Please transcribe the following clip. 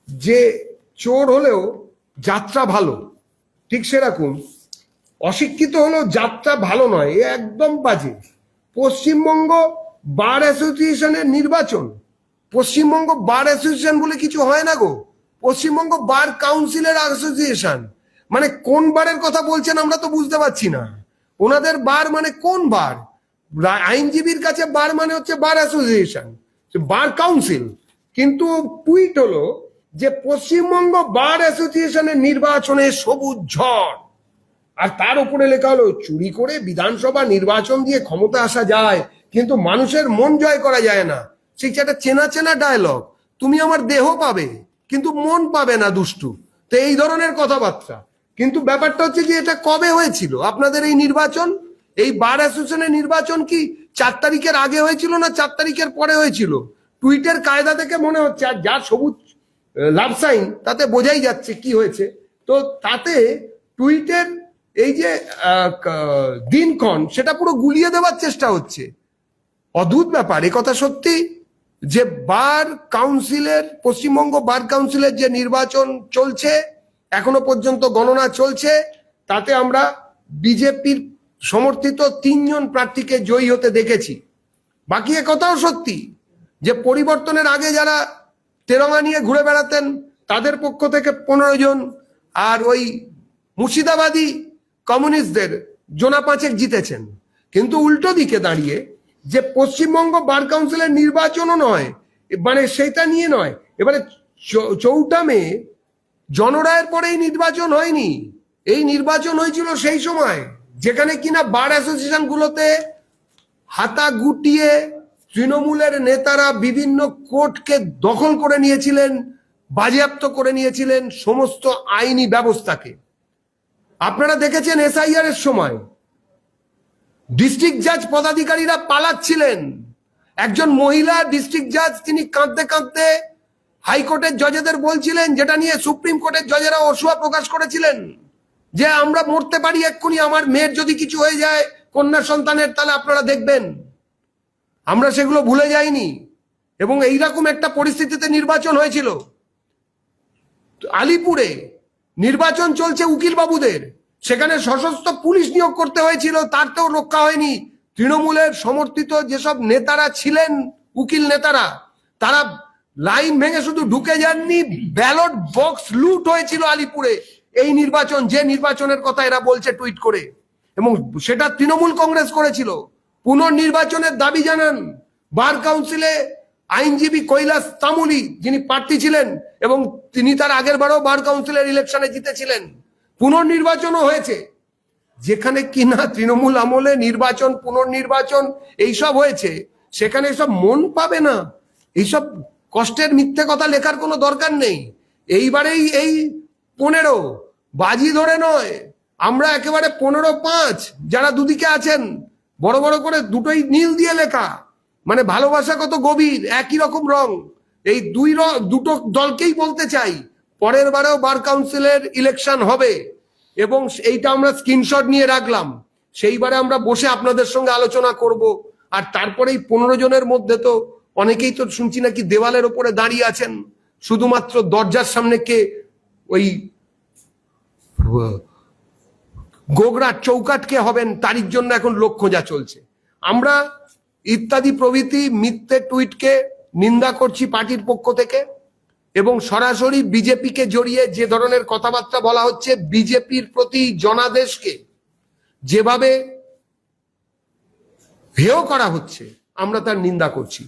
যে চোর হলেও যাত্রা ভালো, ঠিক সেরকম অশিক্ষিত হলেও যাত্রা ভালো নয়, এ একদম বাজে। পশ্চিমবঙ্গ বার অ্যাসোসিয়েশনের নির্বাচন, পশ্চিমবঙ্গ বার অ্যাসোসিয়েশন বলে কিছু হয় না গো, পশ্চিমবঙ্গ বার কাউন্সিলের অ্যাসোসিয়েশন। মানে কোন বারের কথা বলছেন আমরা তো বুঝতে পারছি না। ওনাদের বার মানে কোন বার? আইনজীবীর কাছে বার মানে হচ্ছে বার অ্যাসোসিয়েশন, বার কাউন্সিল। কিন্তু টুইট হলো যে পশ্চিমবঙ্গ বার অ্যাসোসিয়েশনের নির্বাচনে সবুজ ঝড়, আর তার উপরে লেখা হলো চুরি করে বিধানসভা নির্বাচন দিয়ে ক্ষমতা আসা যায়, কিন্তু মানুষের মন জয় করা যায় না। সেই একটা চেনা চেনা ডায়লগ, তুমি আমার দেহ পাবে কিন্তু মন পাবে না দুষ্টু। তো এই ধরনের কথাবার্তা। কিন্তু ব্যাপারটা হচ্ছে যে এটা কবে হয়েছিল আপনাদের এই নির্বাচন? এই বার অ্যাসোসিয়েশনের নির্বাচন কি 4 তারিখের আগে হয়েছিল না 4 তারিখের পরে হয়েছিল? টুইটের কায়দা থেকে মনে হচ্ছে, আর যা সবুজ লাভ সাইন তাতে বোঝাই যাচ্ছে কি হয়েছে। তো তাতে টুইটের এই যে দিনক্ষণ সেটা পুরো গুলিয়ে দেওয়ার চেষ্টা হচ্ছে। অদ্ভুত ব্যাপার, এ কথা সত্যি যে বার কাউন্সিলের, পশ্চিমবঙ্গ বার কাউন্সিলের যে নির্বাচন চলছে, এখনো পর্যন্ত গণনা চলছে, তাতে আমরা বিজেপির সমর্থিত 3 জন প্রার্থীকে জয়ী হতে দেখেছি। বাকি এ কথাও সত্যি যে পরিবর্তনের আগে যারা তেরঙ্গা নিয়ে ঘুরে বেড়াতেন তাদের পক্ষ থেকে 15 জন, আর ওই মুর্শিদাবাদী কমিউনিস্টদের জোনা 5 জিতেছেন। কিন্তু উল্টো দিকে দাঁড়িয়ে যে পশ্চিমবঙ্গ বার কাউন্সিলের নির্বাচনও নয়, মানে সেটা নিয়ে নয়, এবারে 4 মে জনরায়ের পরেই নির্বাচন হয়নি, এই নির্বাচন হয়েছিল সেই সময় যেখানে কিনা বার অ্যাসোসিয়েশন গুলোতে হাতা গুটিয়ে তৃণমূলের নেতারা বিভিন্ন কোর্টকে দখল করে নিয়েছিলেন, বাজেয়াপ্ত করে নিয়েছিলেন সমস্ত আইনি ব্যবস্থাকে। আপনারা দেখেছেন এসআইআর এর সময় ডিস্ট্রিক্ট জাজ পদাধিকারীরা পালাচ্ছিলেন। একজন মহিলা ডিস্ট্রিক্ট জাজ তিনি কাঁদতে কাঁদতে হাইকোর্টের জজেদের বলছিলেন, যেটা নিয়ে সুপ্রিম কোর্টের জজেরা অসুয়া প্রকাশ করেছিলেন, যে আমরা মরতে পারি এক্ষুনি, আমার মেয়ের যদি কিছু হয়ে যায় কন্যা সন্তানের, তাহলে আপনারা দেখবেন। আমরা সেগুলো ভুলে যাইনি। এবং এইরকম একটা পরিস্থিতিতে নির্বাচন হয়েছিল। আলিপুরে নির্বাচন চলছে উকিল বাবুদের, সেখানে সশস্ত্র পুলিশ নিয়োগ করতে হয়েছিল, তারতেও রক্ষা হয়নি। তৃণমূলের সমর্থিত যেসব নেতারা ছিলেন, উকিল নেতারা, তারা লাইন ভেঙে শুধু ঢুকে যাননি, ব্যালট বক্স লুট হয়েছিল আলিপুরে। এই নির্বাচন, যে নির্বাচনের কথা এরা বলছে টুইট করে, এবং সেটা তৃণমূল কংগ্রেস করেছিল। পুনর্নির্বাচনের দাবি জানান বার কাউন্সিলে আইনজীবী কৈলাস তামুলি, যিনি প্রার্থী ছিলেন এবং তিনি তার আগের বারও বার কাউন্সিলের ইলেকশনে জিতেছিলেন। পুনর্নির্বাচনও হয়েছে, যেখানে কিনা তৃণমূল আমলে নির্বাচন, পুনর্নির্বাচন এইসব হয়েছে, সেখানে এসব মন পাবে না। এইসব কষ্টের মিথ্যে কথা লেখার কোনো দরকার নেই। এইবারেই এই 15 বাজি ধরে নয়, আমরা একেবারে 15-5 যারা দুদিকে আছেন, বড় বড় করে দুটোই নীল দিয়ে লেখা, মানে ভালোবাসা কত গভীর, একই রকম রং। এই দুটো দলকেই বলতে চাই, পরের বারেও বার কাউন্সিলের ইলেকশন হবে, এবং এইটা আমরা স্ক্রিনশট নিয়ে রাখলাম। সেইবারে আমরা বসে আপনাদের সঙ্গে আলোচনা করব। আর তারপরে এই 15 জনের মধ্যে তো অনেকেই তো শুনছি নাকি দেওয়ালের ওপরে দাঁড়িয়ে আছেন, শুধুমাত্র দরজার সামনে কে ওই গোগরা চৌকাটকে হবেন, তারিখ জন্য এখন লোক খোঁজা চলছে। আমরা ইত্যাদি প্রভৃতি মিথ্যে টুইটকে নিন্দা করছি পার্টির পক্ষ থেকে, এবং সরাসরি বিজেপিকে জড়িয়ে যে ধরনের কথাবার্তা বলা হচ্ছে, বিজেপির প্রতি জনাদেশকে যেভাবে হেয় করা হচ্ছে, আমরা তার নিন্দা করছি।